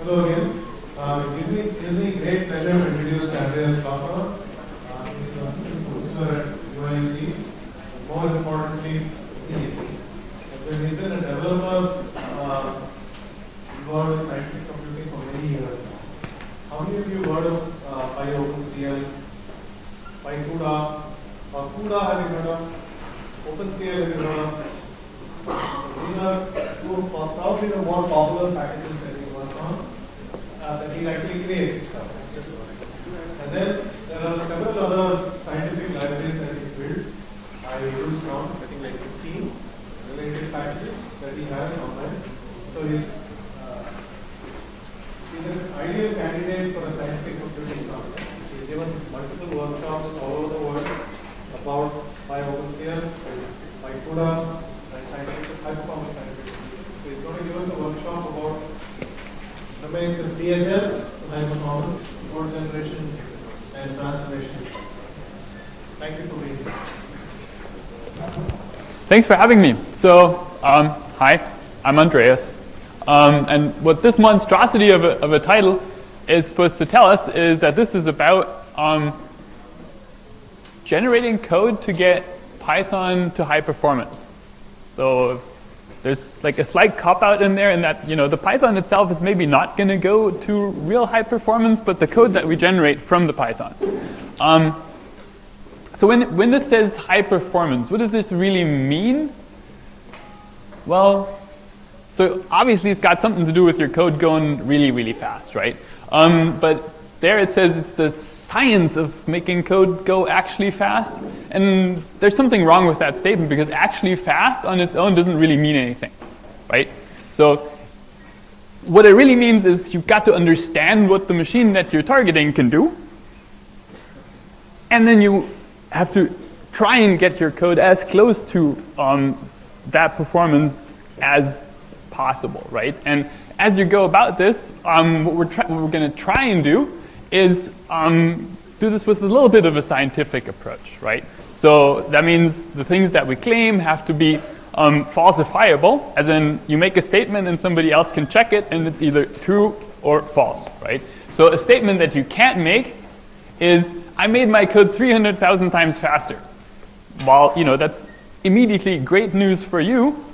Hello again. It gives me great pleasure to introduce Andreas Kloeckner. He's an assistant professor at UIC. More importantly, he's been a developer involved in scientific computing for many years now. How many of you heard of PyOpenCL, PyCUDA, or CUDA have you heard of? OpenCL have you heard of? These are probably the more popular packages that we work on that he actually created. And then there are several other scientific libraries that he's built. I used around, I think, like 15 related packages that he has online. So he's an ideal candidate for a scientific computing conference. He's given multiple workshops all over the world about PyOpenCL, PyCUDA, and scientific high-performance scientific computing. So he's going to give us a workshop about domains with PSLs, high performance, code generation, and transformation. Thank you for being here. Thanks for having me. So, hi, I'm Andreas. And what this monstrosity of a title is supposed to tell us is that this is about generating code to get Python to high performance. So there's like a slight cop-out in there in that, the Python itself is maybe not going to go to real high performance, but the code that we generate from the Python. So when this says high performance, what does this really mean? Well, so obviously it's got something to do with your code going really, really fast, right? But there it says it's the science of making code go actually fast. And there's something wrong with that statement because actually fast on its own doesn't really mean anything, right? So what it really means is you've got to understand what the machine that you're targeting can do. And then you have to try and get your code as close to that performance as possible, right? And as you go about this, what we're going to try and do is do this with a little bit of a scientific approach, right? So that means the things that we claim have to be falsifiable, as in you make a statement and somebody else can check it and it's either true or false, right? So a statement that you can't make is, I made my code 300,000 times faster. Well, that's immediately great news for you,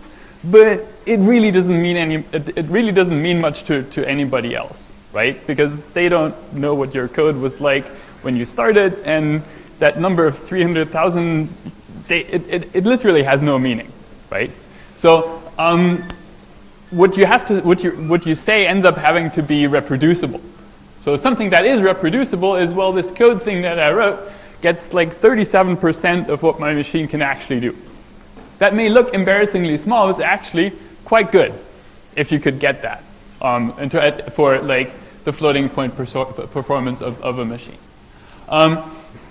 but it really doesn't mean much to anybody else, right? Because they don't know what your code was like when you started, and that number of 300,000, it literally has no meaning, right? So what you say ends up having to be reproducible. So something that is reproducible is, well, this code thing that I wrote gets like 37% of what my machine can actually do. That may look embarrassingly small, it's actually quite good if you could get that for like the floating point performance of a machine.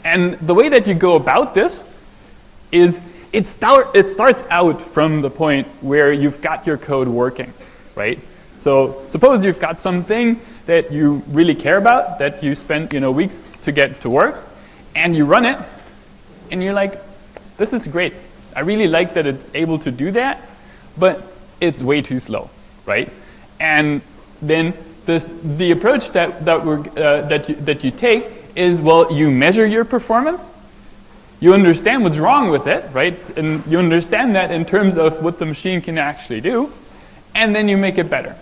And the way that you go about this is it starts out from the point where you've got your code working, right? So suppose you've got something that you really care about, that you spent weeks to get to work, and you run it, and you're like, this is great. I really like that it's able to do that, but it's way too slow, right? And then the approach that you take is, well, you measure your performance, you understand what's wrong with it, right? And you understand that in terms of what the machine can actually do, and then you make it better,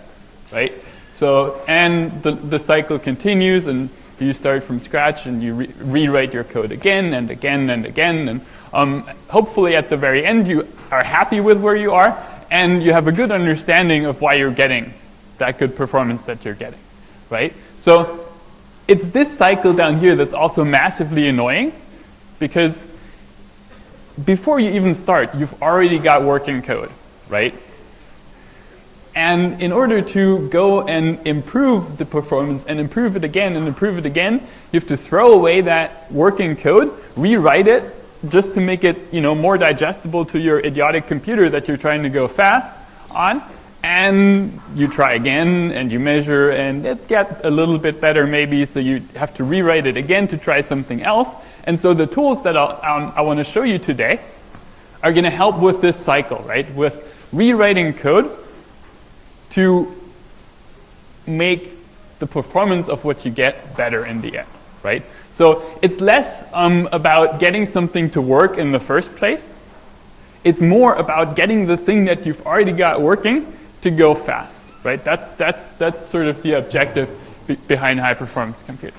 right? So, and the cycle continues, and you start from scratch, and you rewrite your code again and again and again, and hopefully at the very end you are happy with where you are, and you have a good understanding of why you're getting that good performance that you're getting, right? So it's this cycle down here that's also massively annoying, because before you even start, you've already got working code, right? And in order to go and improve the performance and improve it again and improve it again, you have to throw away that working code, rewrite it just to make it more digestible to your idiotic computer that you're trying to go fast on. And you try again and you measure and it gets a little bit better maybe, so you have to rewrite it again to try something else. And so the tools that I want to show you today are going to help with this cycle, right? With rewriting code to make the performance of what you get better in the end, right? So it's less about getting something to work in the first place. It's more about getting the thing that you've already got working to go fast, right? That's sort of the objective behind high-performance computing.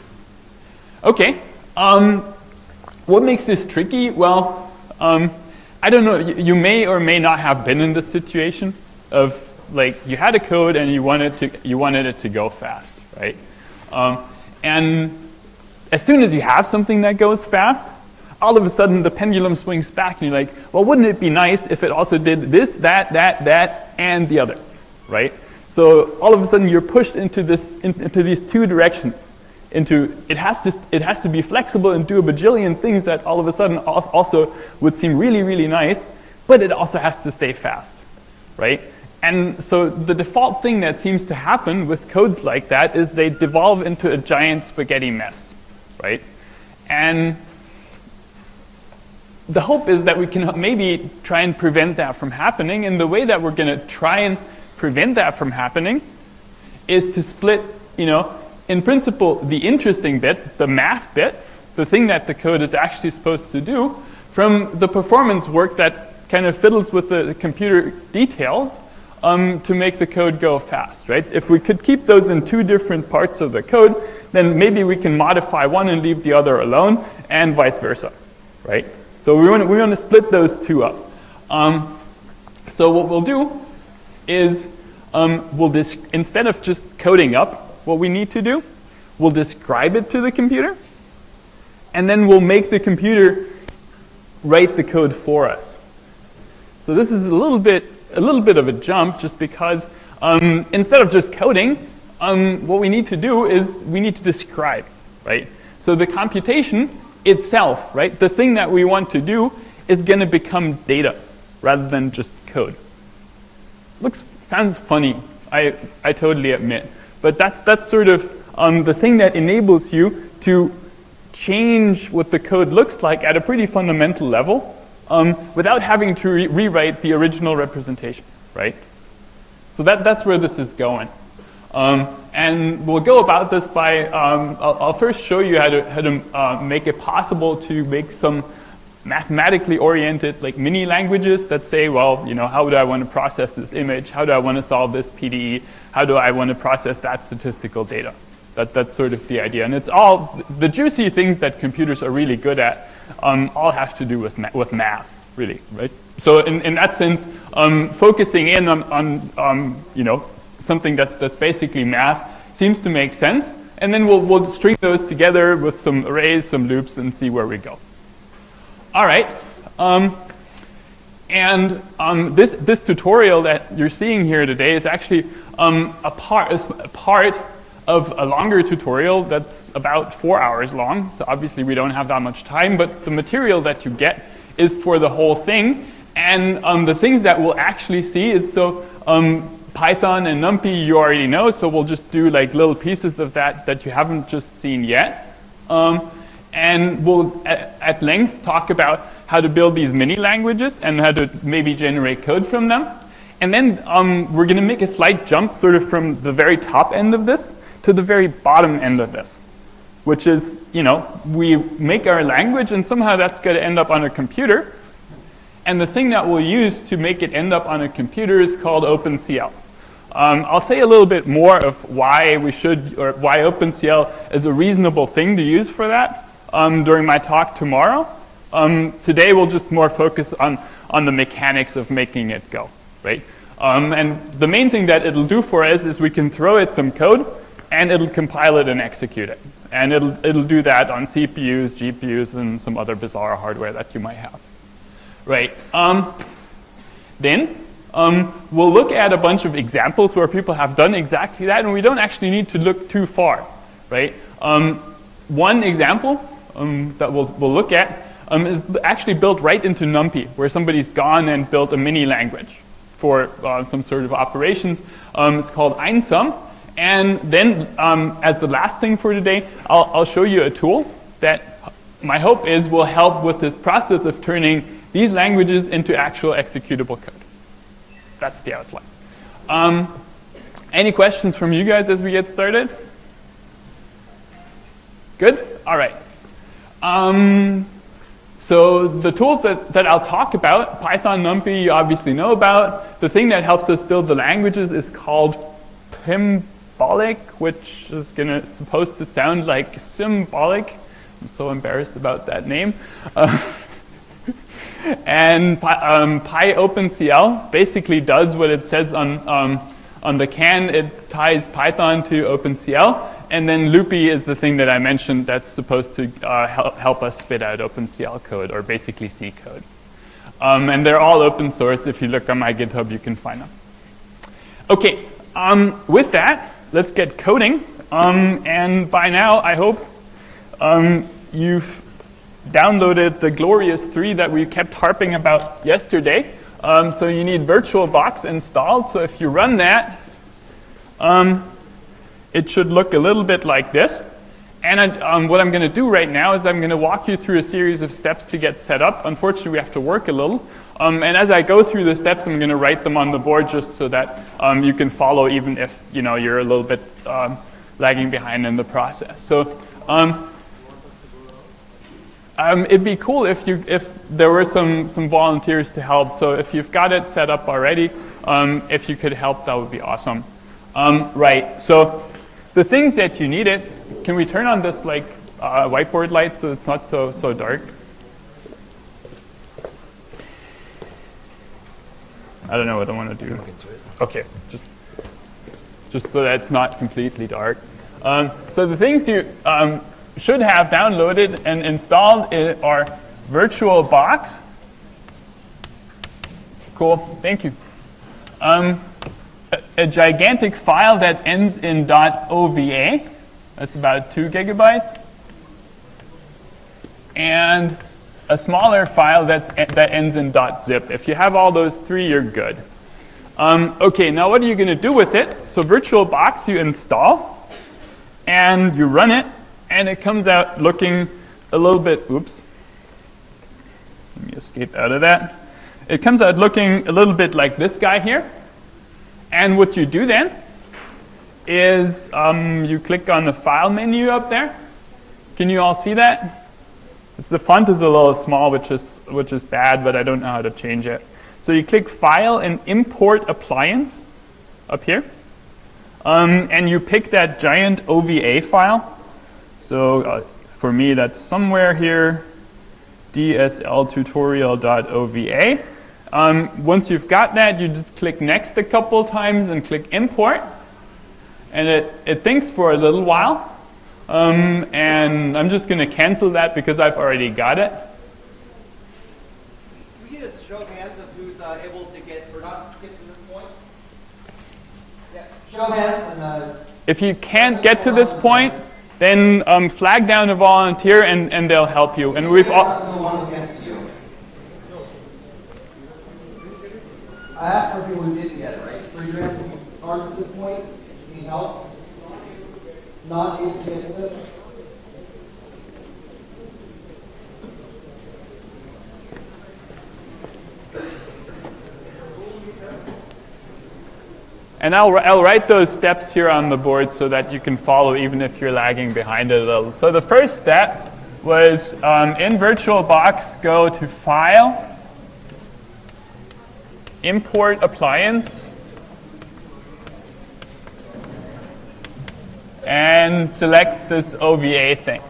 Okay, what makes this tricky? Well, I don't know. You may or may not have been in this situation of like you had a code and you wanted it to go fast, right? And as soon as you have something that goes fast, all of a sudden the pendulum swings back, and you're like, well, wouldn't it be nice if it also did this, that, and the other, right? So all of a sudden you're pushed into these two directions. It has to be flexible and do a bajillion things that all of a sudden also would seem really, really nice, but it also has to stay fast, right? And so the default thing that seems to happen with codes like that is they devolve into a giant spaghetti mess, right? And the hope is that we can maybe try and prevent that from happening, and the way that we're going to try and prevent that from happening is to split, in principle, the interesting bit, the math bit, the thing that the code is actually supposed to do, from the performance work that kind of fiddles with the computer details to make the code go fast, right? If we could keep those in two different parts of the code, then maybe we can modify one and leave the other alone, and vice versa, right? So we want to split those two up. So what we'll do is instead of just coding up what we need to do, we'll describe it to the computer, and then we'll make the computer write the code for us. So this is a little bit of a jump, just because instead of just coding, what we need to do is we need to describe, right? So the computation itself, right, the thing that we want to do is going to become data rather than just code. Sounds funny, I totally admit. But that's sort of the thing that enables you to change what the code looks like at a pretty fundamental level without having to rewrite the original representation, right? So that's where this is going. And we'll go about this by, I'll first show you how to make it possible to make some mathematically oriented like mini languages that say, well, how do I want to process this image? How do I want to solve this PDE? How do I want to process that statistical data? That's sort of the idea. And it's all the juicy things that computers are really good at all have to do with math, really, right? So in that sense, focusing in on something that's basically math seems to make sense. And then we'll string those together with some arrays, some loops, and see where we go. All right, this tutorial that you're seeing here today is actually a part of a longer tutorial that's about 4 hours long. So obviously we don't have that much time, but the material that you get is for the whole thing. And the things that we'll actually see is Python and NumPy you already know, so we'll just do like little pieces of that you haven't just seen yet. And we'll at length talk about how to build these mini languages and how to maybe generate code from them. And then we're going to make a slight jump sort of from the very top end of this to the very bottom end of this, which is, we make our language and somehow that's going to end up on a computer. And the thing that we'll use to make it end up on a computer is called OpenCL. I'll say a little bit more of why why OpenCL is a reasonable thing to use for that during my talk tomorrow. Today we'll just more focus on the mechanics of making it go, right? And the main thing that it'll do for us is we can throw it some code and it'll compile it and execute it. And it'll do that on CPUs, GPUs, and some other bizarre hardware that you might have. Right. Then we'll look at a bunch of examples where people have done exactly that, and we don't actually need to look too far, right? One example that we'll look at is actually built right into NumPy, where somebody's gone and built a mini language for some sort of operations. It's called Unzip. And then as the last thing for today, I'll show you a tool that my hope is will help with this process of turning these languages into actual executable code. That's the outline. Any questions from you guys as we get started? Good? All right. So the tools that I'll talk about, Python, NumPy, you obviously know about. The thing that helps us build the languages is called Pymbolic, which is supposed to sound like symbolic. I'm so embarrassed about that name. And PyOpenCL basically does what it says on the can. It ties Python to OpenCL. And then Loopy is the thing that I mentioned that's supposed to help us spit out OpenCL code, or basically C code. And they're all open source. If you look on my GitHub, you can find them. OK, with that, let's get coding. And by now, I hope you've downloaded the glorious 3 that we kept harping about yesterday. So you need VirtualBox installed. So if you run that, it should look a little bit like this. And what I'm going to do right now is I'm going to walk you through a series of steps to get set up. Unfortunately, we have to work a little. And as I go through the steps, I'm going to write them on the board just so that you can follow, even if you're a little bit lagging behind in the process. So it'd be cool if there were some volunteers to help. So if you've got it set up already, if you could help, that would be awesome. Right. So the things that you needed. Can we turn on this whiteboard light so it's not so dark? I don't know what I want to do. Okay, just so that it's not completely dark. So the things you should have downloaded and installed are VirtualBox. Cool, thank you. A gigantic file that ends in .ova. That's about 2 gigabytes. And a smaller file that ends in .zip. If you have all those 3, you're good. OK, now what are you going to do with it? So VirtualBox you install, and you run it, and it comes out looking a little bit, oops. Let me escape out of that. It comes out looking a little bit like this guy here. And what you do then is you click on the File menu up there. Can you all see that? The font is a little small, which is bad, but I don't know how to change it. So you click File and Import Appliance up here. And you pick that giant OVA file. So for me, that's somewhere here, dsltutorial.ova. Once you've got that, you just click Next a couple times and click Import. And it thinks for a little while. And I'm just going to cancel that because I've already got it. Can we get a show of hands of who's able to get to this point? Yeah, show of hands. And, if you can't get to this point, then flag down a volunteer and they'll help you. And we've all. I asked for people who didn't get it, right? So you're able to start at this point, you need help? Not able to get to this? And I'll write those steps here on the board so that you can follow even if you're lagging behind it a little. So the first step was in VirtualBox, go to File, Import Appliance, and select this OVA thing.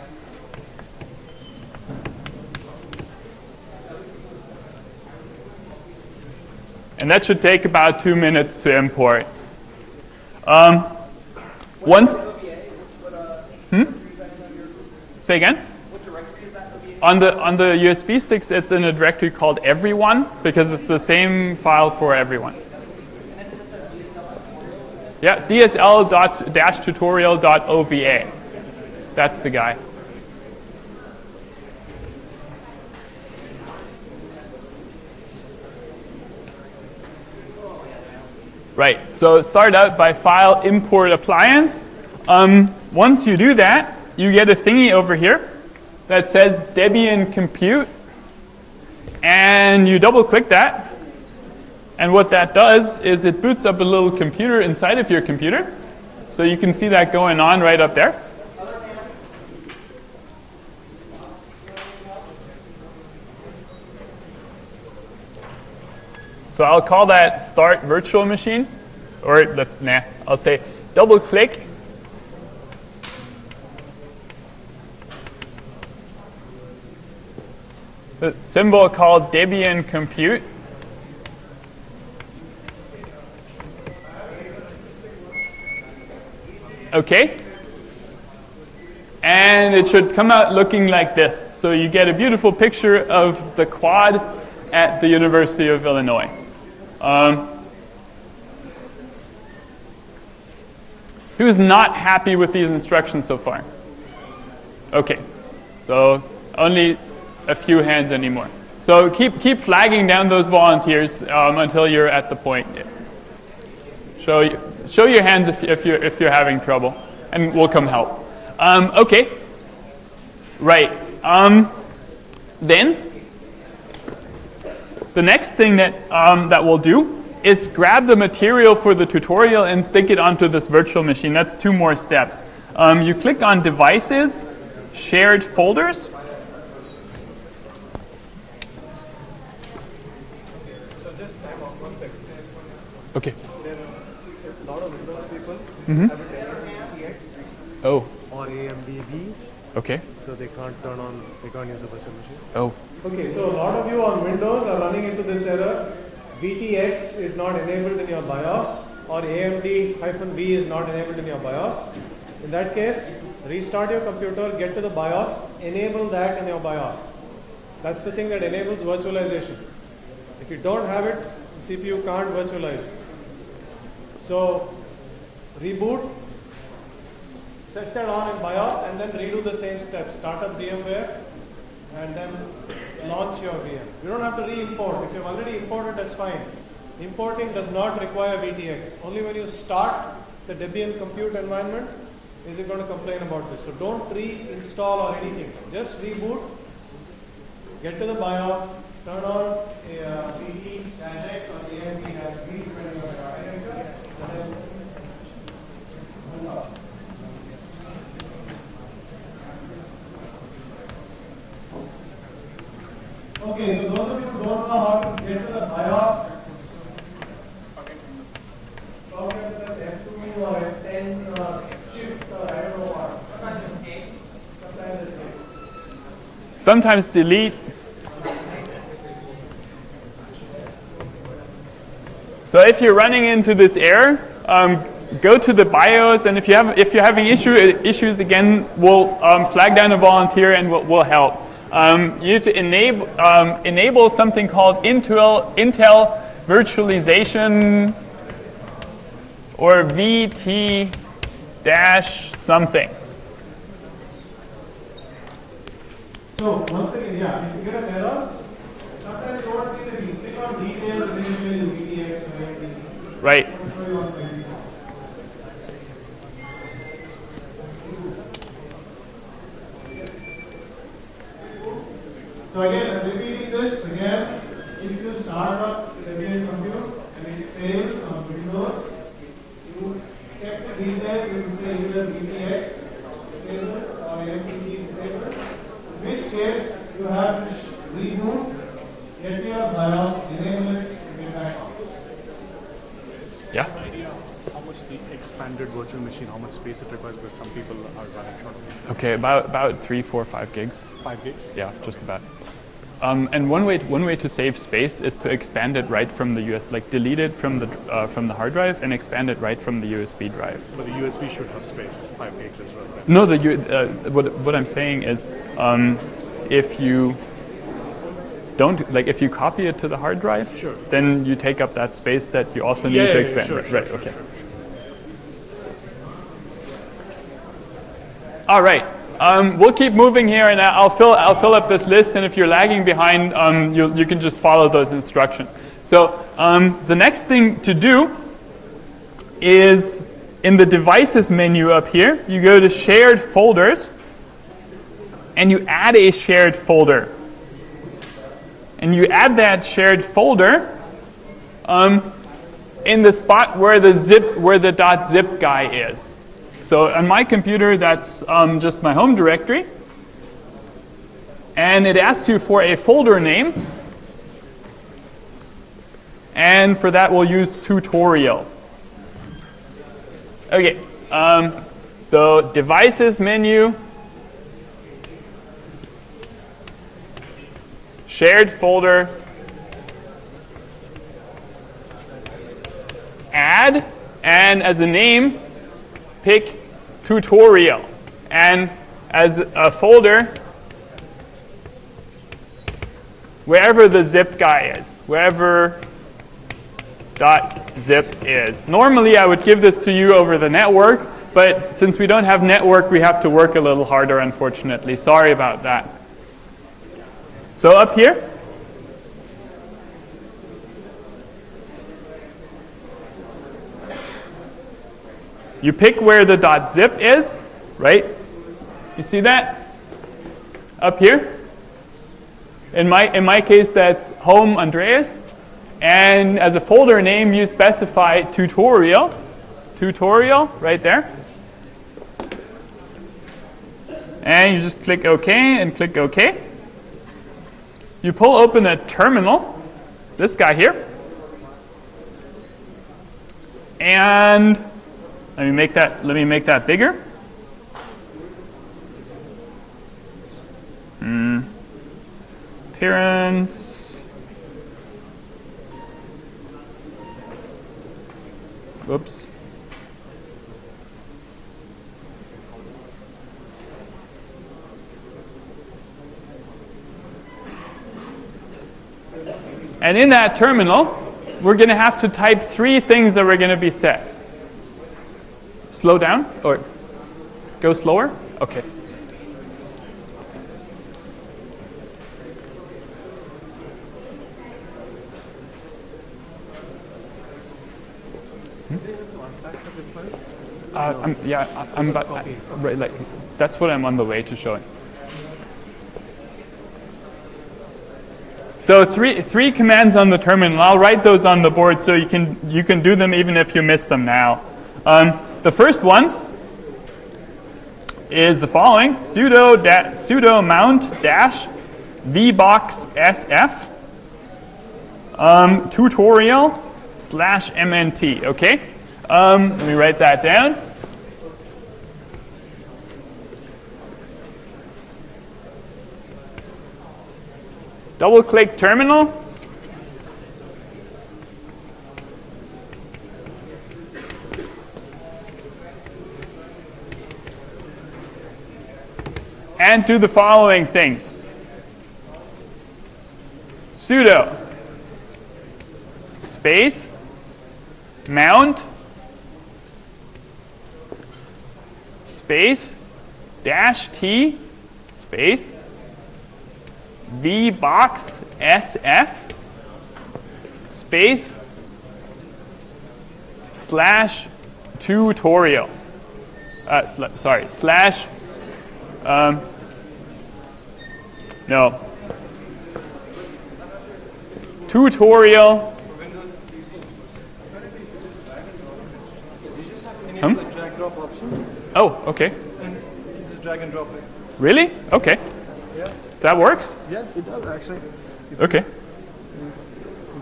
And that should take about 2 minutes to import. Once. Say again? What directory is that OVA? On the USB sticks, it's in a directory called Everyone because it's the same file for everyone. Yeah, dsl-tutorial.ova. That's the guy. Right, so start out by File, Import Appliance. Once you do that, you get a thingy over here that says Debian Compute. And you double click that. And what that does is it boots up a little computer inside of your computer. So you can see that going on right up there. So I'll call that start virtual machine, or I'll say double click. The symbol called Debian compute. Okay. And it should come out looking like this. So you get a beautiful picture of the quad at the University of Illinois. Who's not happy with these instructions so far? Okay, so only a few hands anymore. So keep flagging down those volunteers until you're at the point. Show your hands if you're having trouble, and we'll come help. Okay, right. Then the next thing that we'll do is grab the material for the tutorial and stick it onto this virtual machine. That's 2 more steps. You click on Devices, Shared Folders. So just time out 1 second. Okay. There are a lot of Windows people Mm-hmm. have a VTX Oh, or AMD okay. so they can't use a virtual machine. Oh, Okay, so a lot of you on Windows are running into this error. VTX is not enabled in your BIOS, or AMD-V is not enabled in your BIOS. In that case, restart your computer, get to the BIOS, enable that in your BIOS. That's the thing that enables virtualization. If you don't have it, the CPU can't virtualize. So reboot, set that on in BIOS, and then redo the same steps. Start up VMware, and then launch your VM. You don't have to re-import. If you've already imported, that's fine. Importing does not require VTX. Only when you start the Debian compute environment is it going to complain about this. So don't re-install or anything. Just reboot, get to the BIOS, turn on VT-X or AMD-V, depending on your architecture, and then move up. Okay, so those of you who don't know how to get to the BIOS, probably have to press F2 or F10 or Shift or I don't know what. Sometimes escape. Sometimes escape. sometimes delete. So if you're running into this error, go to the BIOS, and if you're having issues again, we'll flag down a volunteer and we'll help. You need to enable something called Intel Virtualization or VT-something. So once again, yeah, if you get an error, sometimes you want to see that you click on details and then you use VTX or anything. Right. So again, I'm repeating this again. If you start up the Debian compute and it fails on Windows, you check the details, you say either VTX disabled or MPG disabled. In which case, you have to reboot, get your BIOS, enable it, and get back on. Yeah. Idea how much the expanded virtual machine, how much space it requires, because some people are running short of it. Okay, about 3, 4, 5 gigs. 5 gigs? Yeah, just about. And one way to save space is to expand it right from the like delete it from the hard drive and expand it right from the USB drive. But the USB should have space, 5 gigs as well, right? No, what I'm saying is, if you don't if you copy it to the hard drive, Sure. then you take up that space that you also need to expand. Sure, right. Okay. All right. We'll keep moving here, and I'll fill up this list. And if you're lagging behind, you can just follow those instructions. So the next thing to do is in the Devices menu up here, you go to Shared Folders, and you add a shared folder. And you add that shared folder in the spot where the .zip guy is. So on my computer, that's just my home directory. And it asks you for a folder name. And for that, we'll use tutorial. Okay, so devices menu, shared folder, add, and as a name, pick tutorial. And as a folder, wherever the zip guy is, wherever .zip is. Normally, I would give this to you over the network, but since we don't have network, we have to work a little harder, unfortunately. Sorry about that. So up here, you pick where the .zip is, right? You see that? Up here? In my case, that's home Andreas. And as a folder name, you specify tutorial right there. And you just click OK and click OK. You pull open a terminal, this guy here. And let me make that bigger. Appearance. Whoops. And in that terminal, we're going to have to type 3 things that we're going to be set. Slow down or go slower? Okay. That's what I'm on the way to showing. So three commands on the terminal. I'll write those on the board so you can do them even if you miss them now. The first one is the following: sudo mount dash vbox sf tutorial /mnt. Okay. Let me write that down. Double-click terminal. And do the following things. Sudo space mount space -t space vbox sf space /tutorial. Tutorial. Oh, okay. And you just drag and drop it. Really? Okay. Yeah. That works? Yeah, it does actually. Okay. If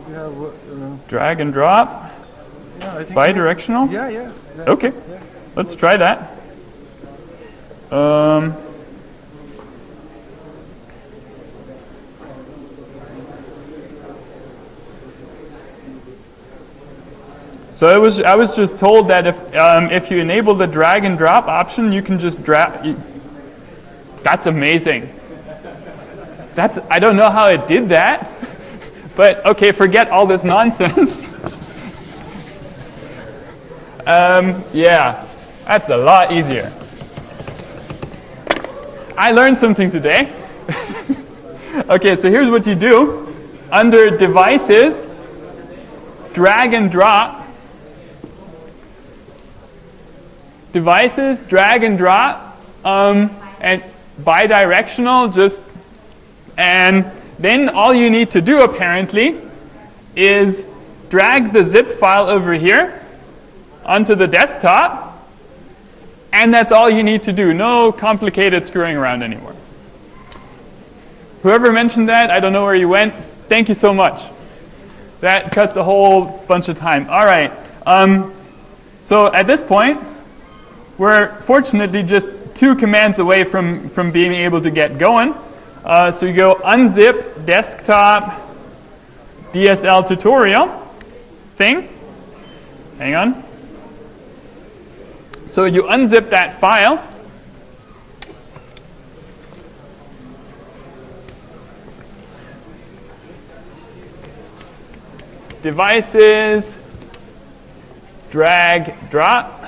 you have drag and drop. yeah, I think Bidirectional? Yeah. Okay. Yeah. Let's try that. So I was just told that if you enable the drag and drop option, you can just drag. That's amazing. I don't know how it did that, but okay, forget all this nonsense. Yeah, that's a lot easier. I learned something today. Okay, so here's what you do. Under devices, drag and drop. Devices, drag and drop, and bidirectional, and then all you need to do apparently is drag the zip file over here onto the desktop, and that's all you need to do. No complicated screwing around anymore. Whoever mentioned that, I don't know where you went. Thank you so much. That cuts a whole bunch of time. All right. So at this point, we're fortunately just 2 commands away from being able to get going. So you go unzip desktop DSL tutorial thing. Hang on. So you unzip that file. Devices, drag, drop,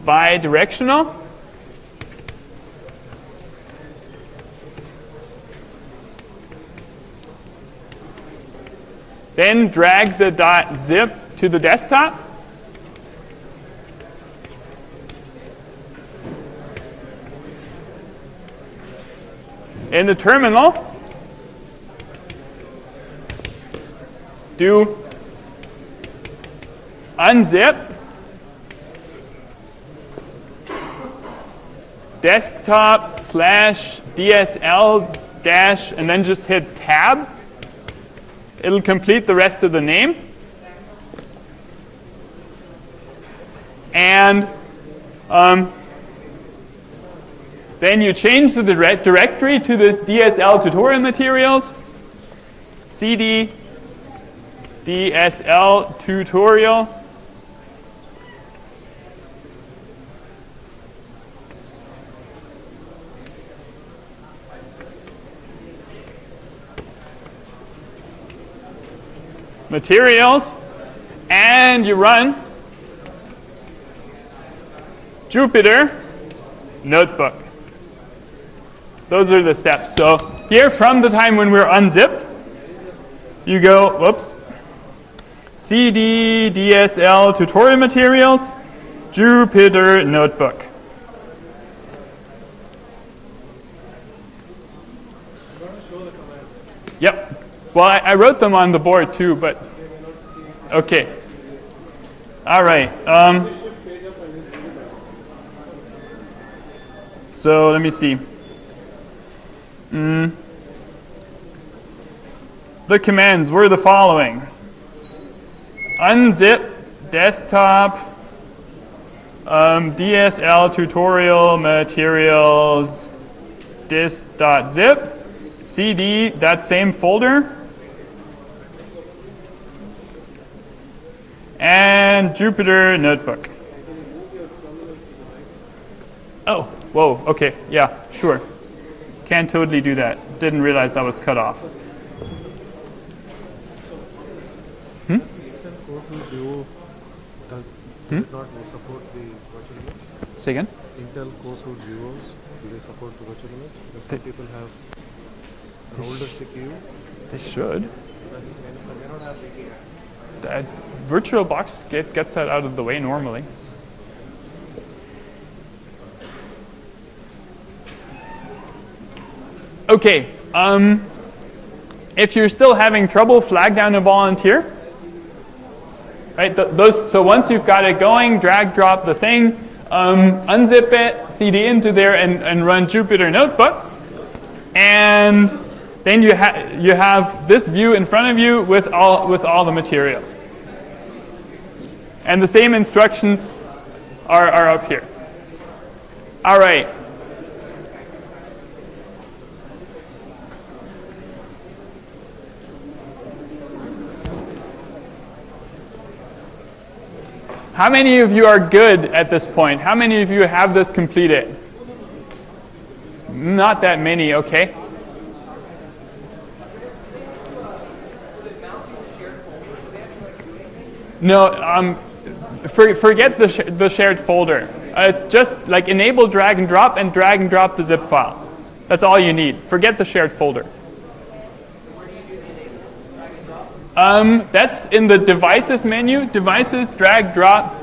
bidirectional. Then drag the .zip to the desktop. In the terminal, do unzip desktop / DSL dash and then just hit tab. It'll complete the rest of the name. And then you change the directory to this DSL tutorial materials, cd DSL tutorial. Materials, and you run Jupyter Notebook. Those are the steps. So here, from the time when we're unzipped, you go, whoops, cd DSL tutorial materials, Jupyter Notebook. Yep. Well, I wrote them on the board too, but okay. All right. So let me see. The commands were the following: unzip desktop DSL tutorial materials dis.zip cd that same folder and Jupyter Notebook. Oh, whoa, okay, yeah, sure. Can totally do that. Didn't realize that was cut off. Does not support the virtual image? Say again? Intel Core 2 Duos, do they support the virtual image? Because some people have an older CPU. They should. That VirtualBox gets that out of the way normally. Okay, if you're still having trouble, flag down a volunteer. Right, so once you've got it going, drag drop the thing, unzip it, cd into there, and run Jupyter Notebook. And then you have this view in front of you with all the materials. And the same instructions are up here. All right. How many of you are good at this point? How many of you have this completed? Not that many, okay. No, forget the shared folder. It's just like enable drag and drop the zip file. That's all you need. Forget the shared folder. That's in the devices menu. Devices, drag, drop.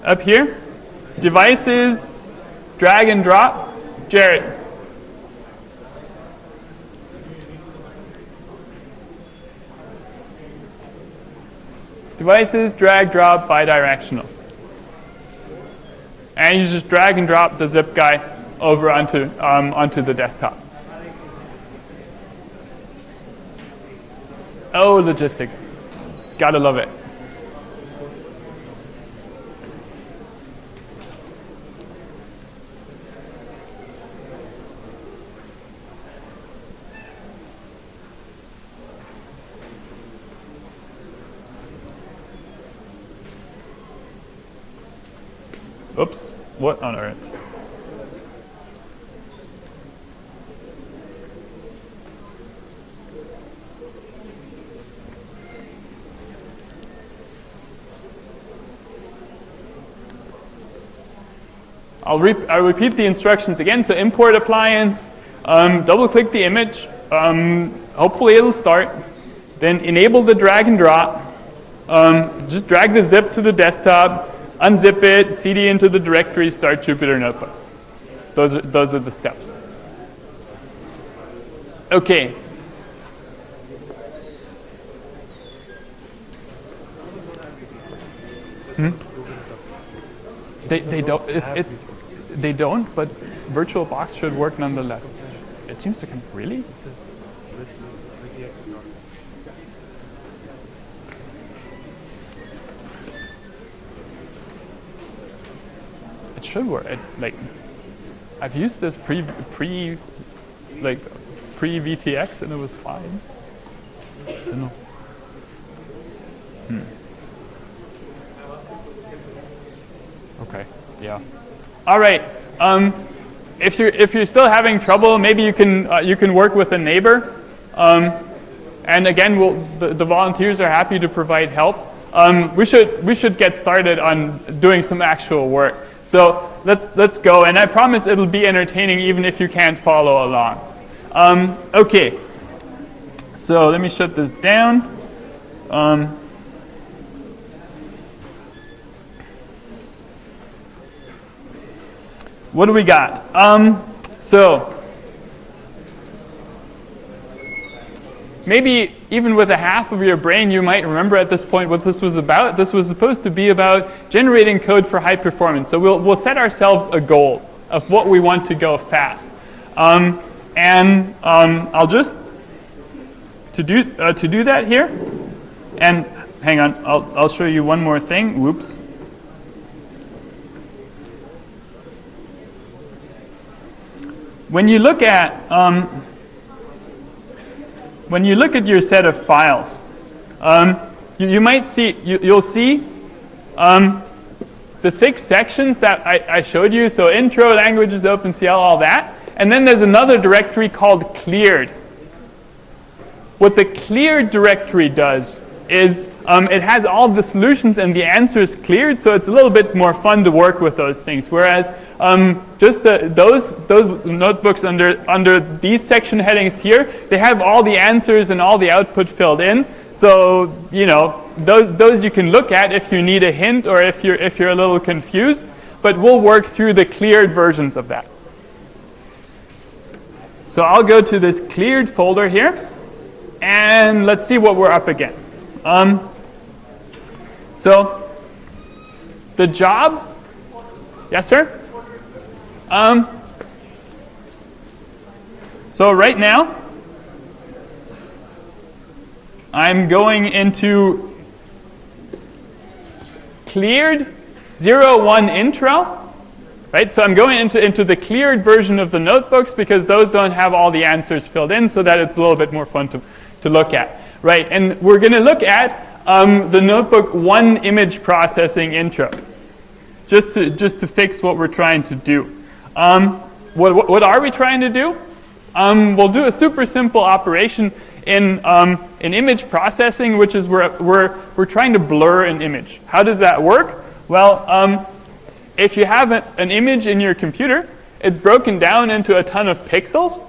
Up here. Devices, drag and drop. Jared. Devices, drag, drop, bidirectional. And you just drag and drop the zip guy over onto the desktop. Oh, logistics. Gotta love it. Oops, what on earth? I'll repeat the instructions again. So import appliance, double click the image, hopefully it'll start. Then enable the drag and drop. Just drag the zip to the desktop, unzip it, cd into the directory, start Jupyter Notebook. Those are the steps. Okay. They don't. They don't, but VirtualBox should work nonetheless. It seems to come. Really? It says with the access not. It should work. I've used this pre VTX and it was fine. I don't know. Okay. Yeah. All right. If you're still having trouble, maybe you can work with a neighbor. And again, the volunteers are happy to provide help. We should get started on doing some actual work. So let's go. And I promise it'll be entertaining even if you can't follow along. Okay. So let me shut this down. What do we got? So maybe even with a half of your brain, you might remember at this point what this was about. This was supposed to be about generating code for high performance. So we'll set ourselves a goal of what we want to go fast. I'll just to do that here. And hang on, I'll show you one more thing. Whoops. When you look at your set of files, you might see you'll see the 6 sections that I showed you. So intro, languages, OpenCL, all that, and then there's another directory called cleared. What the cleared directory does is it has all the solutions and the answers cleared, so it's a little bit more fun to work with those things. Whereas just those notebooks under these section headings here, they have all the answers and all the output filled in. So those you can look at if you need a hint or if you're a little confused. But we'll work through the cleared versions of that. So I'll go to this cleared folder here, and let's see what we're up against. So the job, yes, sir? So right now, I'm going into cleared 0.1 intro, right? So I'm going into the cleared version of the notebooks because those don't have all the answers filled in, so that it's a little bit more fun to look at, right? And we're going to look at the notebook 1 image processing intro, just to fix what we're trying to do. What are we trying to do? We'll do a super simple operation in image processing, which is we're trying to blur an image. How does that work? Well, if you have an image in your computer, it's broken down into a ton of pixels.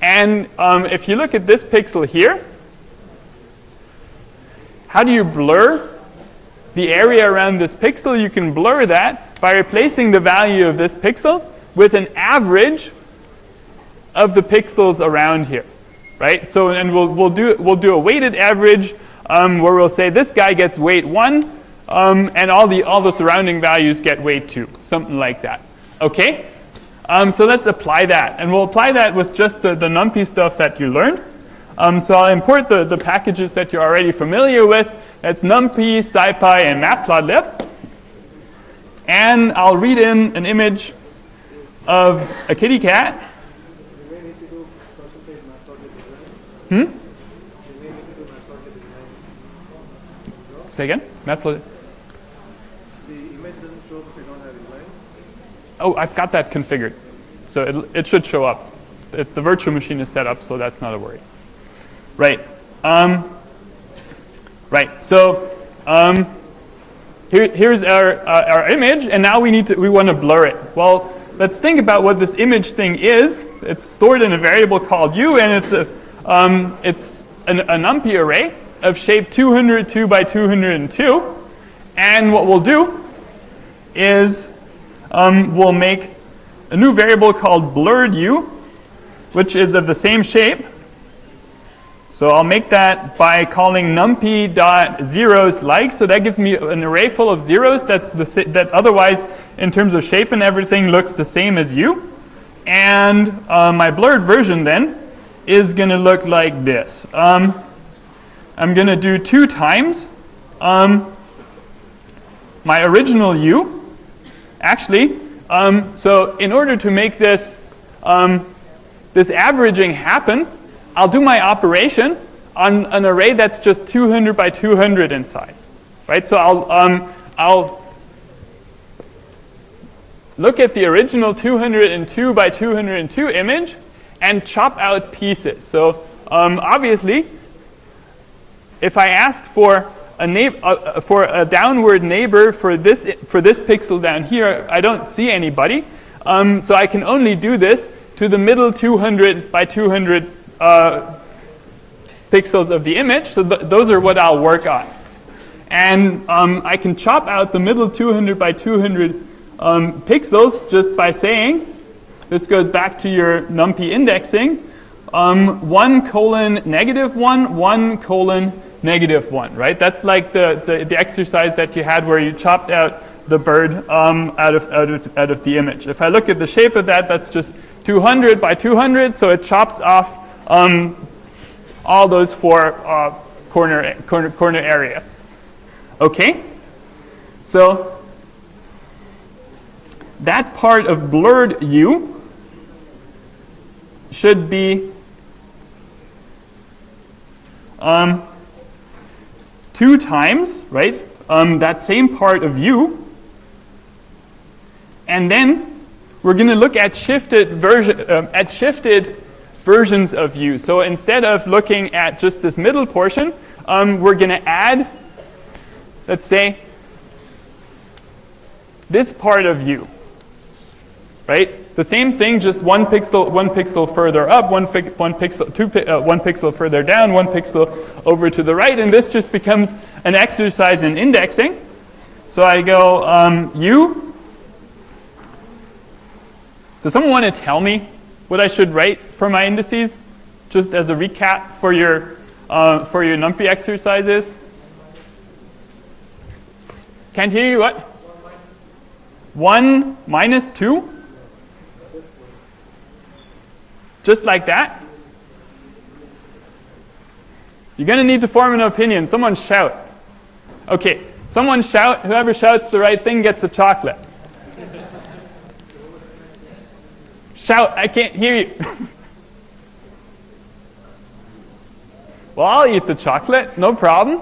And if you look at this pixel here, how do you blur the area around this pixel? You can blur that by replacing the value of this pixel with an average of the pixels around here, right? So, and we'll do a weighted average where we'll say this guy gets weight 1, and all the surrounding values get weight 2, something like that. Okay. So let's apply that, and we'll apply that with just the NumPy stuff that you learned. So I'll import the packages that you're already familiar with. That's NumPy, SciPy, and Matplotlib. And I'll read in an image of a kitty cat. You may need to do percentage matplotlib design. Hmm? You may need to do matplotlib design. Say again? Matplotlib. The image doesn't show up if you don't have inline. Oh, I've got that configured. So it should show up. The virtual machine is set up, so that's not a worry. Right. Right. So here's our image, and now we want to blur it. Well, let's think about what this image thing is. It's stored in a variable called u, and it's a NumPy array of shape 202 by 202. And what we'll do is we'll make a new variable called blurred u, which is of the same shape. So I'll make that by calling numpy.zeros like. So that gives me an array full of zeros that otherwise, in terms of shape and everything, looks the same as u. And my blurred version then is going to look like this. I'm going to do 2 times my original u. Actually, so in order to make this this averaging happen, I'll do my operation on an array that's just 200 by 200 in size, right? So I'll look at the original 202 by 202 image and chop out pieces. So obviously, if I asked for a downward neighbor for this pixel down here, I don't see anybody. So I can only do this to the middle 200 by 200 pixels of the image. So those are what I'll work on. And I can chop out the middle 200 by 200 pixels just by saying, this goes back to your NumPy indexing, 1:-1, 1:-1, right? That's like the exercise that you had where you chopped out the bird out of the image. If I look at the shape of that, that's just 200 by 200, so it chops off all those 4 corner areas. Okay, so that part of blurred u should be 2 times, right? That same part of u, and then we're going to look at shifted versions of u. So instead of looking at just this middle portion, we're going to add, let's say, this part of u, right? The same thing, just 1 pixel further up, 1 pixel further down, 1 pixel over to the right, and this just becomes an exercise in indexing. So I go u. Does someone want to tell me what I should write for my indices, just as a recap for your NumPy exercises? Can't hear you. What? 1 minus 2. Just like that? You're going to need to form an opinion. Someone shout. Okay, someone shout. Whoever shouts the right thing gets a chocolate. Shout, I can't hear you. Well, I'll eat the chocolate, no problem.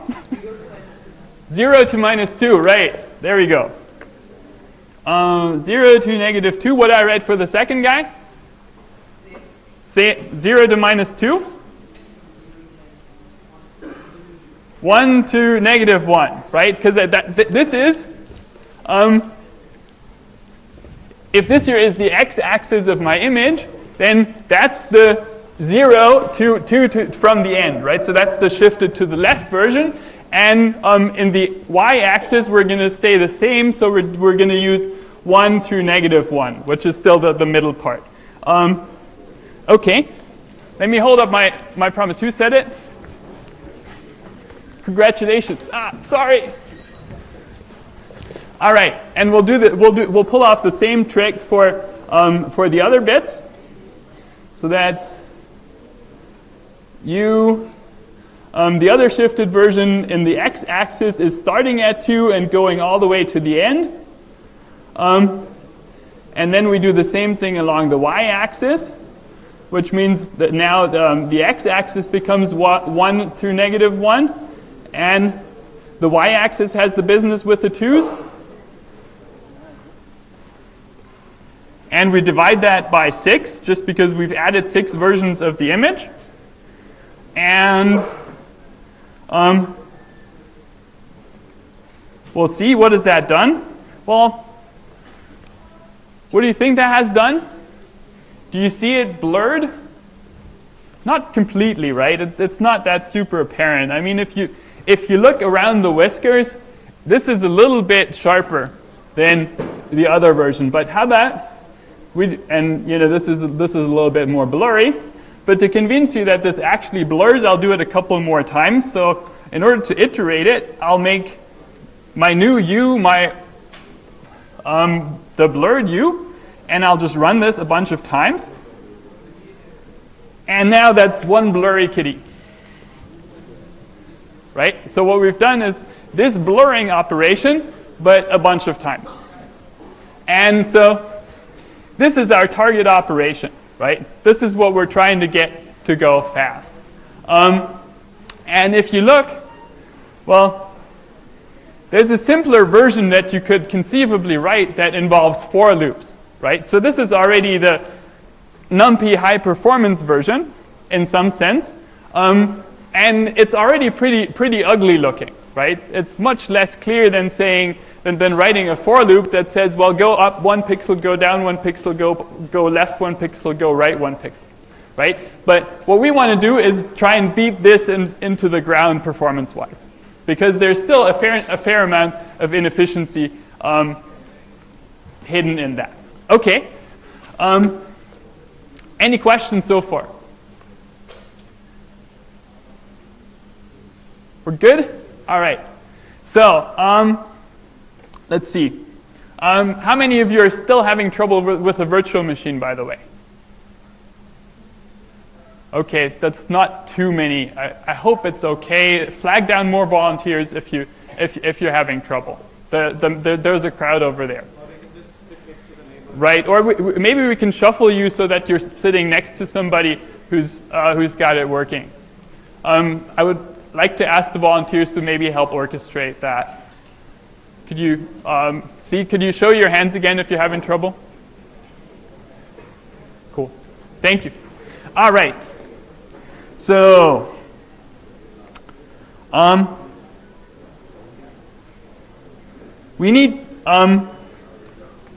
0 to -2, right. There we go. 0 to -2. What do I write for the second guy? Say 0 to -2. 1 to -1, right? Because this is, if this here is the x-axis of my image, then that's the 0 to from the end, right? So that's the shifted to the left version. And in the y-axis, we're going to stay the same. So we're going to use 1 through -1, which is still the middle part. Okay, let me hold up my promise. Who said it? Congratulations. Sorry. All right, and we'll pull off the same trick for the other bits. So that's U. The other shifted version in the x-axis is starting at 2 and going all the way to the end. And then we do the same thing along the y-axis, which means that now the x-axis becomes 1 through -1, and the y-axis has the business with the 2's. And we divide that by 6, just because we've added 6 versions of the image. And we'll see, what has that done? Well, what do you think that has done? Do you see it blurred? Not completely, right? It's not that super apparent. I mean, if you look around the whiskers, this is a little bit sharper than the other version. But how about this is a little bit more blurry. But to convince you that this actually blurs, I'll do it a couple more times. So in order to iterate it, I'll make my new U the blurred U, and I'll just run this a bunch of times. And now that's one blurry kitty. Right? So what we've done is this blurring operation, but a bunch of times. And so this is our target operation, right? This is what we're trying to get to go fast. And if you look, well, there's a simpler version that you could conceivably write that involves for loops, right? So this is already the NumPy high performance version in some sense. And it's already pretty ugly looking, right? It's much less clear than writing a for loop that says, well, go up 1 pixel, go down 1 pixel, go left 1 pixel, go right 1 pixel, right? But what we want to do is try and beat this into the ground performance-wise, because there's still a fair amount of inefficiency hidden in that. Okay. Any questions so far? We're good? All right. So let's see. How many of you are still having trouble with a virtual machine, by the way? Okay, that's not too many. I hope it's okay. Flag down more volunteers if you're having trouble. There's a crowd over there. Or they can just sit next to the neighbor. Right, or maybe we can shuffle you so that you're sitting next to somebody who's got it working. I would like to ask the volunteers to maybe help orchestrate that. Could you Could you show your hands again if you're having trouble? Cool. Thank you. All right. So, we need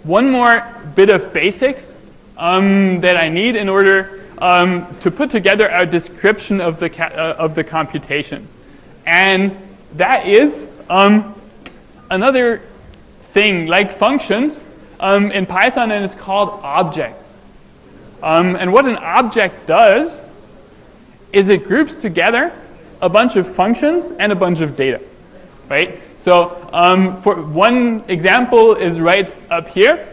one more bit of basics that I need in order to put together our description of the computation, and that is another thing like functions in Python, and it's called objects. And what an object does is it groups together a bunch of functions and a bunch of data, right? So for one example is right up here,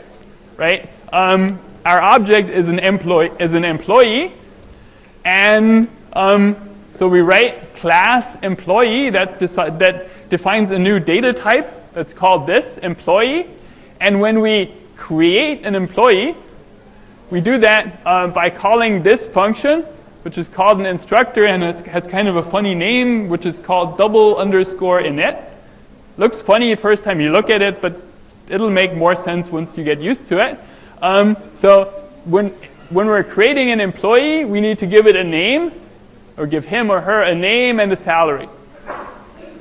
right? Our object is an employee, and so we write class employee that defines a new data type that's called this employee, and when we create an employee, we do that by calling this function, which is called an instructor and has kind of a funny name, which is called _init. Looks funny the first time you look at it, but it'll make more sense once you get used to it. So when we're creating an employee, we need to give it a name, or give him or her a name and a salary,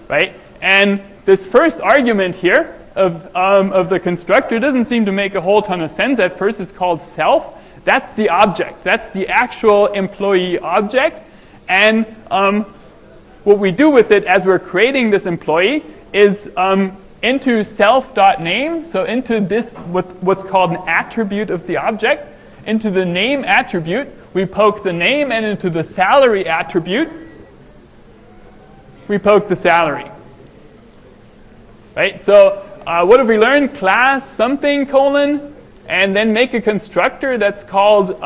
right? And this first argument here of the constructor doesn't seem to make a whole ton of sense. At first it's called self. That's the object. That's the actual employee object. And what we do with it as we're creating this employee is into self.name, so into this what's called an attribute of the object, into the name attribute, we poke the name, and into the salary attribute, we poke the salary. Right? So what have we learned? Class something : and then make a constructor that's called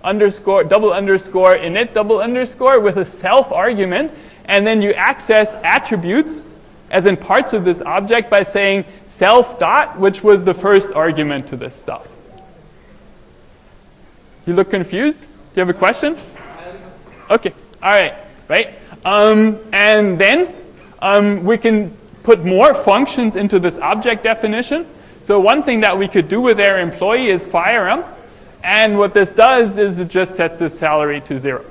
underscore, double underscore, init, double underscore with a self argument. And then you access attributes as in parts of this object by saying self dot, which was the first argument to this stuff. You look confused? Do you have a question? Okay, all right, right? And then we can put more functions into this object definition. So one thing that we could do with our employee is fire him. And what this does is it just sets his salary to 0.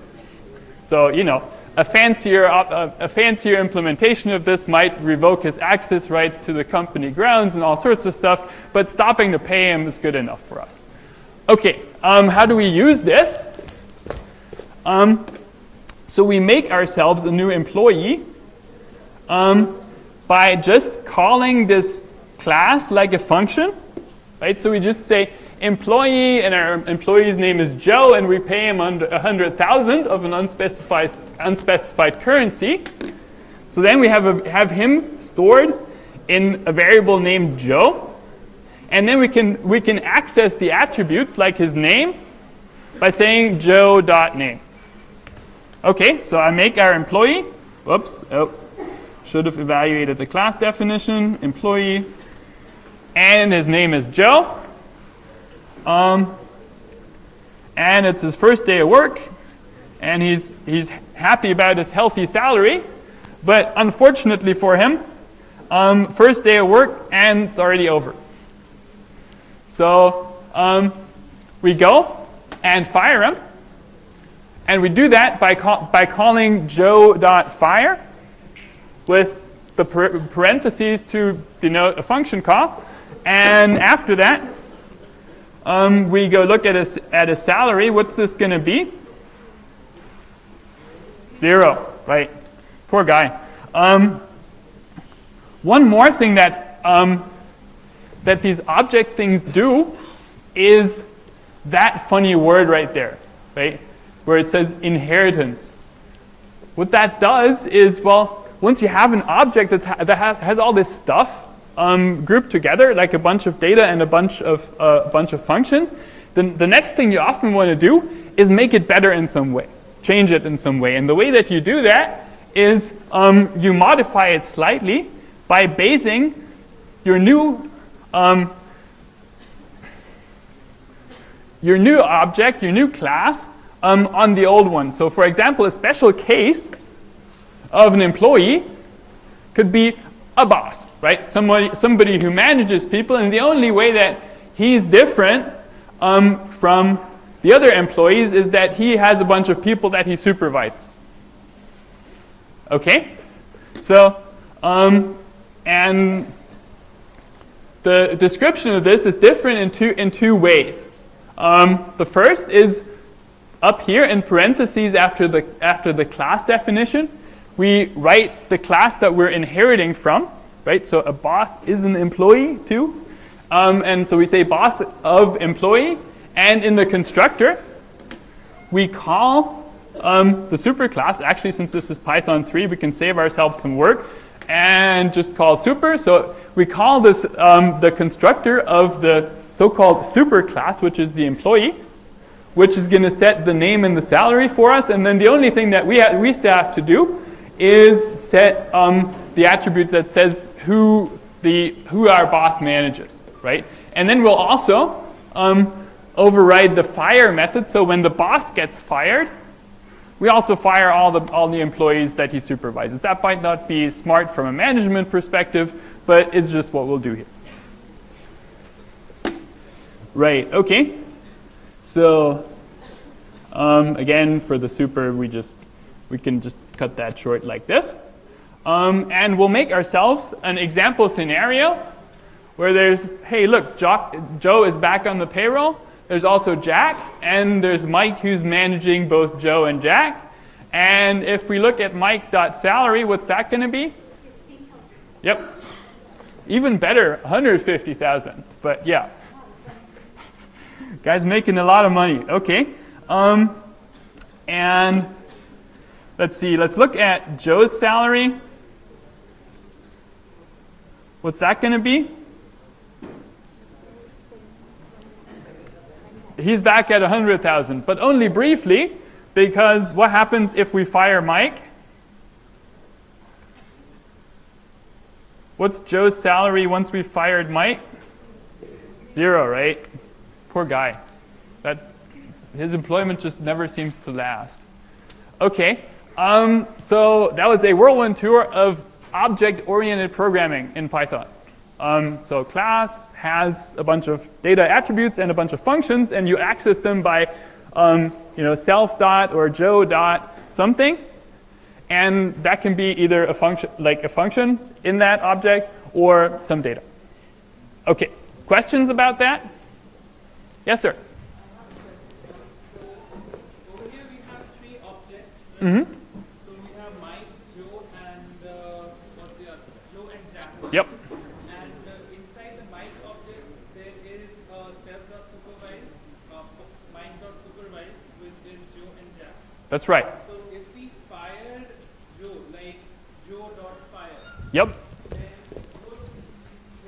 So, you know, a fancier implementation of this might revoke his access rights to the company grounds and all sorts of stuff, but stopping to pay him is good enough for us. Okay, how do we use this? So we make ourselves a new employee by just calling this class like a function, right? So we just say employee, and our employee's name is Joe, and we pay him under 100,000 of an unspecified currency. So then we have him stored in a variable named Joe, and then we can access the attributes like his name by saying Joe.name. Okay, so I make our employee. Whoops, should have evaluated the class definition, employee, and his name is Joe. And it's his first day of work, and he's happy about his healthy salary, but unfortunately for him, first day of work and it's already over. So we go and fire him, and we do that by calling Joe.fire with the parentheses to denote a function call, and after that, we go look at his salary. What's this going to be? 0, right? Poor guy. One more thing that that these object things do is that funny word right there, right? Where it says inheritance. What that does is, well, once you have an object that has all this stuff grouped together, like a bunch of data and a bunch of functions, then the next thing you often want to do is make it better in some way, change it in some way. And the way that you do that is you modify it slightly by basing your new object, your new class, on the old one. So for example, a special case of an employee could be a boss, right? Somebody who manages people, and the only way that he's different from the other employees is that he has a bunch of people that he supervises. Okay? So, and the description of this is different in two ways. The first is up here in parentheses after the class definition. We write the class that we're inheriting from, right? So a boss is an employee too. And so we say boss of employee. And in the constructor, we call the superclass. Actually, since this is Python 3, we can save ourselves some work and just call super. So we call this the constructor of the so-called superclass, which is the employee, which is going to set the name and the salary for us. And then the only thing that we still have to do is set the attribute that says who our boss manages, right? And then we'll also override the fire method. So when the boss gets fired, we also fire all the employees that he supervises. That might not be smart from a management perspective, but it's just what we'll do here. Right, okay. So again, for the super, we can just cut that short like this. And we'll make ourselves an example scenario where there's, hey, look, Joe is back on the payroll. There's also Jack, and there's Mike who's managing both Joe and Jack. And if we look at Mike.salary, what's that going to be? Yep. Even better, 150,000. But yeah. Guy's making a lot of money. Okay. And let's see. Let's look at Joe's salary. What's that going to be? he's back at 100,000, but only briefly, because what happens if we fire Mike? What's Joe's salary once we fired Mike? 0, right? Poor guy. His employment just never seems to last. Okay, so that was a whirlwind tour of object-oriented programming in Python. So class has a bunch of data attributes and a bunch of functions, and you access them by self dot or Joe dot something, and that can be either a function, like a function in that object, or some data. Okay, questions about that? Yes, sir. Over here we have 3 objects. Mm-hmm. So we have Mike, Joe, and what's the other? Joe and Jack. Yep. And inside the Mike object, there is self.supervise, Mike.supervise, which is Joe and Jack. That's right. So if we fired Joe, like Joe.fire, Yep. then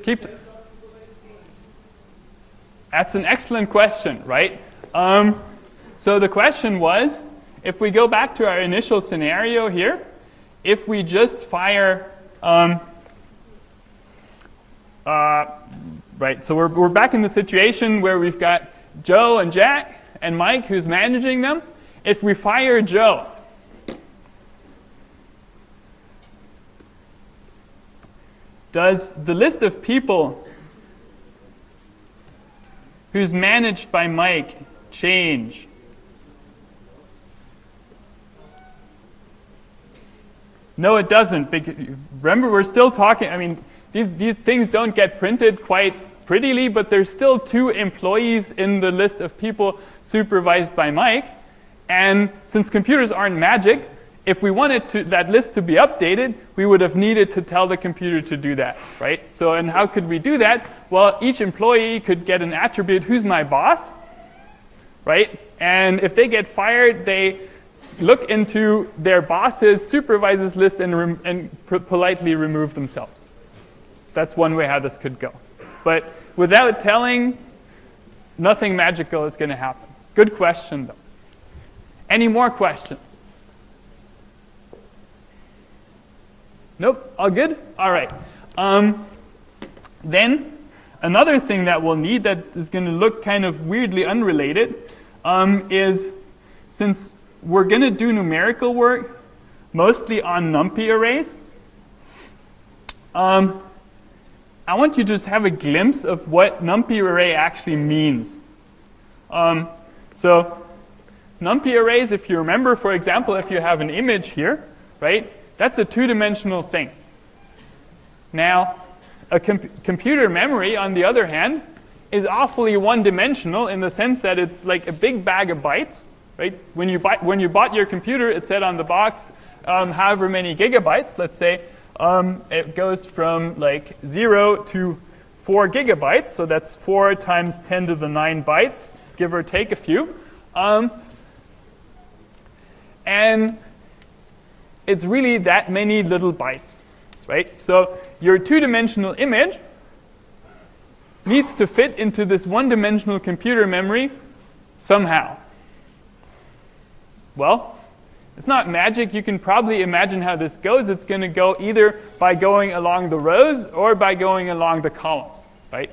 Keep. self.supervise change. That's an excellent question, right? So the question was, if we go back to our initial scenario here, if we just fire, right, so we're back in the situation where we've got Joe and Jack and Mike who's managing them. If we fire Joe, does the list of people who's managed by Mike change? No, it doesn't. Remember, we're still talking, I mean, these things don't get printed quite prettily, but there's still 2 employees in the list of people supervised by Mike. And since computers aren't magic, if we wanted that list to be updated, we would have needed to tell the computer to do that, right? So, and how could we do that? Well, each employee could get an attribute, who's my boss, right? And if they get fired, they look into their boss's supervisors list and politely remove themselves. That's one way how this could go. But without telling, nothing magical is going to happen. Good question, though. Any more questions? Nope, all good? All right. Then another thing that we'll need that is going to look kind of weirdly unrelated is, since we're going to do numerical work mostly on NumPy arrays, I want you to just have a glimpse of what NumPy array actually means. So NumPy arrays, if you remember, for example, if you have an image here, right, that's a 2-dimensional thing. Now, a computer memory, on the other hand, is awfully one-dimensional in the sense that it's like a big bag of bytes. Right? When you bought your computer, it said on the box however many gigabytes. Let's say it goes from like 0 to 4 gigabytes. So that's 4 times 10 to the 9 bytes, give or take a few. And it's really that many little bytes. Right? So your 2-dimensional image needs to fit into this 1-dimensional computer memory somehow. Well, it's not magic. You can probably imagine how this goes. It's going to go either by going along the rows or by going along the columns, right?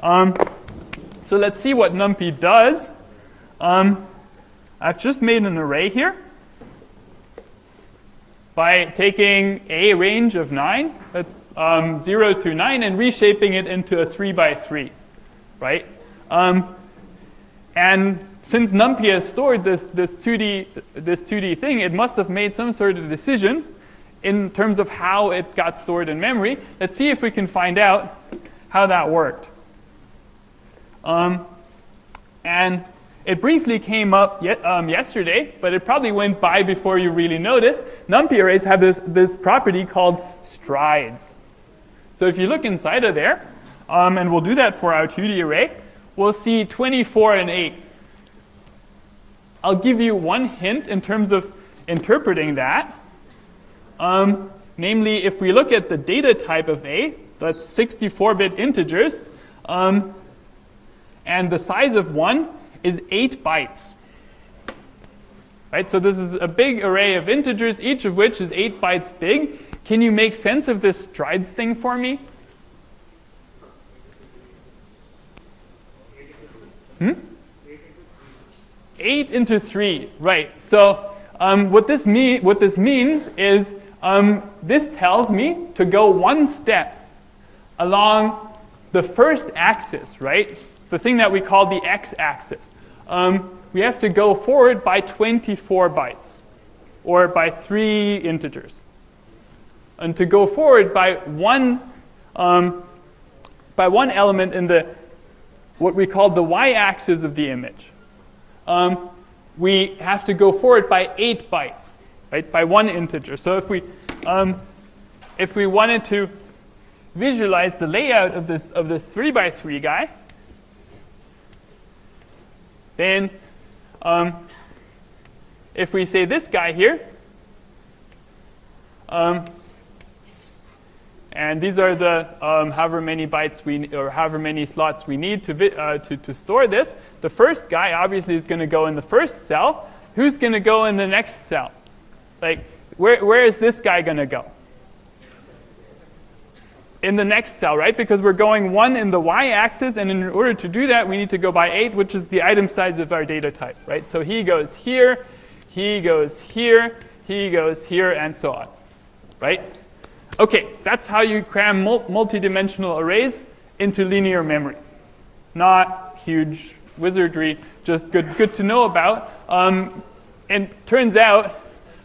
So let's see what NumPy does. I've just made an array here by taking a range of 9, that's 0 through 9, and reshaping it into a 3 by 3, right? And since NumPy has stored this 2D thing, it must have made some sort of decision in terms of how it got stored in memory. Let's see if we can find out how that worked. And it briefly came up yesterday, but it probably went by before you really noticed. NumPy arrays have this property called strides. So if you look inside of there, and we'll do that for our 2D array, we'll see 24 and 8. I'll give you one hint in terms of interpreting that. Namely, if we look at the data type of A, that's 64-bit integers, and the size of one is 8 bytes. Right? So this is a big array of integers, each of which is 8 bytes big. Can you make sense of this strides thing for me? 8 into 3, right. So what this means is this tells me to go one step along the first axis, right? The thing that we call the x-axis. We have to go forward by 24 bytes, or by 3 integers. And to go forward by one element in the what we call the y-axis of the image, we have to go forward by 8 bytes, right? By one integer. So if we wanted to visualize the layout of this 3x3 guy, then if we say this guy here, and these are the however many bytes or however many slots we need to store this. The first guy obviously is going to go in the first cell. Who's going to go in the next cell? Like, where is this guy going to go? In the next cell, right? Because we're going 1 in the y-axis, and in order to do that, we need to go by 8, which is the item size of our data type, right? So he goes here, he goes here, he goes here, and so on, right? Okay, that's how you cram multi-dimensional arrays into linear memory. Not huge wizardry, just good to know about. And turns out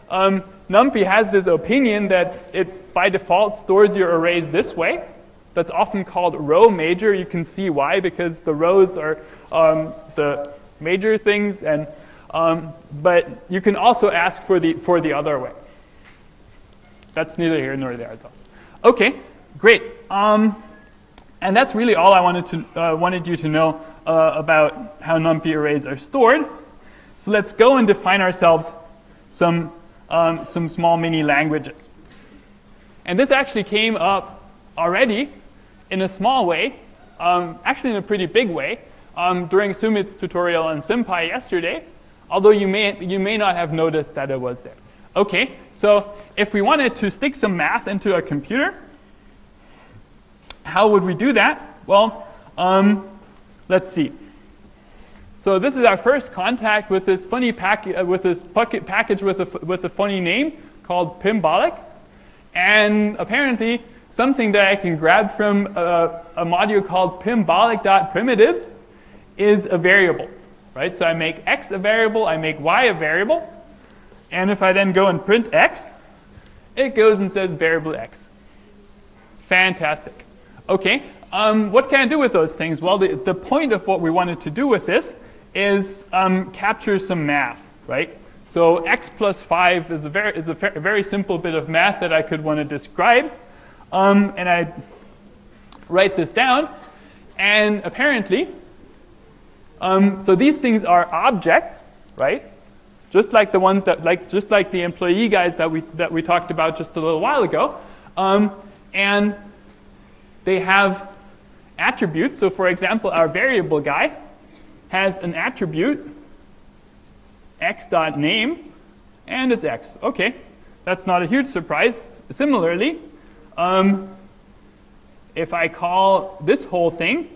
NumPy has this opinion that it, by default, stores your arrays this way. That's often called row major. You can see why, because the rows are the major things, and but you can also ask for the other way. That's neither here nor there, though. Okay, great. And that's really all I wanted you to know about how NumPy arrays are stored. So let's go and define ourselves some small mini languages. And this actually came up already in a small way, actually in a pretty big way, during Sumit's tutorial on SymPy yesterday, although you may not have noticed that it was there. Okay, so if we wanted to stick some math into a computer, how would we do that? Well, let's see. So this is our first contact with this funny package with a funny name called Pimbolic, and apparently something that I can grab from a module called pimbolic.primitives is a variable, right? So I make x a variable, I make y a variable. And if I then go and print x, it goes and says variable x. Fantastic. Okay, what can I do with those things? Well, the point of what we wanted to do with this is capture some math, right? So x plus 5 is a very simple bit of math that I could want to describe. And I write this down. And apparently, so these things are objects, right? Just like the ones just like the employee guys that we talked about just a little while ago, and they have attributes. So, for example, our variable guy has an attribute x.name, and it's x. Okay, that's not a huge surprise. Similarly, if I call this whole thing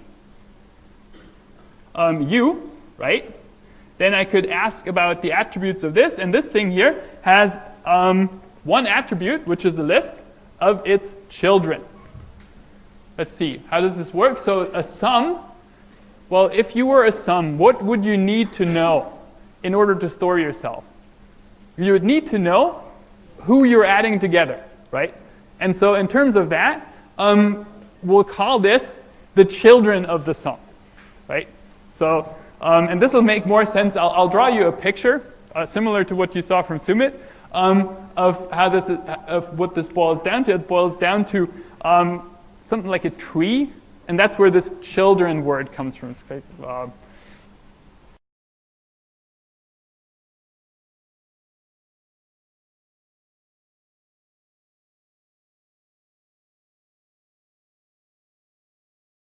u, right? Then I could ask about the attributes of this, and this thing here has one attribute, which is a list of its children. Let's see, how does this work? So a sum, well, if you were a sum, what would you need to know in order to store yourself? You would need to know who you're adding together, right? And so in terms of that, we'll call this the children of the sum, right? So and this will make more sense. I'll draw you a picture similar to what you saw from Sumit of how of what this boils down to. It boils down to something like a tree, and that's where this children word comes from. It's